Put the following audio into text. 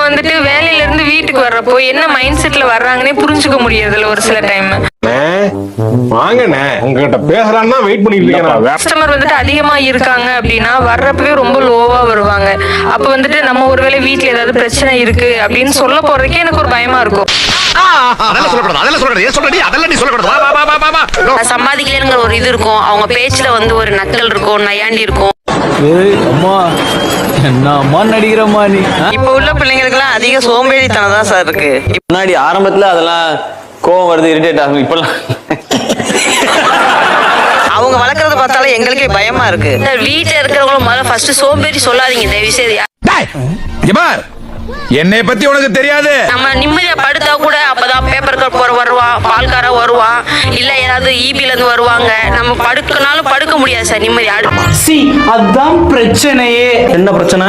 வந்துட்டு வேலையில இருந்து வீட்டுக்கு வர்றப்போ என்ன மைண்ட் செட்ல வர்றாங்கன்னே புரிஞ்சுக்க முடியறதில்ல ஒரு சில டைம். வாங்கண்ணே, உங்ககிட்ட பேசுறான்னா வெயிட் பண்ணிட்டு இருக்கேன். கஸ்டமர் வந்துட்டு அதிகமா இருக்காங்க அப்படின்னா வர்றப்பவே ரொம்ப லோவா வருவாங்க. அப்ப வந்துட்டு நம்ம ஒருவேளை வீட்டுல ஏதாவது பிரச்சனை இருக்கு அப்படின்னு சொல்ல போறதுக்கே எனக்கு ஒரு பயமா இருக்கும். சம்பாதிக்கலங்கிற ஒரு இது இருக்கும், அவங்க பேச்சுல வந்து ஒரு நக்கல் இருக்கும், நையாண்டி இருக்கும். என்னம்மா நடிக்கிறம்மா நீ? இப்ப உள்ள பிள்ளைங்களுக்கு எல்லாம் அதிக சோம்பேறித்தனம் தான் சார் இருக்கு. முன்னாடி ஆரம்பத்துல அதெல்லாம் கோவம் வருது, இரிட்டேட் ஆகும். இப்பெல்லாம் அவங்க வளர்க்கறத பார்த்தாலே எங்களுக்கே பயமா இருக்கு. வீட்டுல இருக்கிறவங்களும் முதல்ல ஃபர்ஸ்ட் சோம்பேறி சொல்லாதீங்க தயவு செய்து. என்னை பத்தி உனக்கு தெரியாது. நம்ம நிம்மதியா படுத்தா கூட அப்பதான் பேப்பர் கப் வருவான், பால்கார வருவான், இல்ல யாராவது ஈபில இருந்து வருவாங்க. நம்ம படுக்கனாலும் படுக்க முடியாது சார் நிம்மதியா. அதான் பிரச்சனையே. என்ன பிரச்சனை?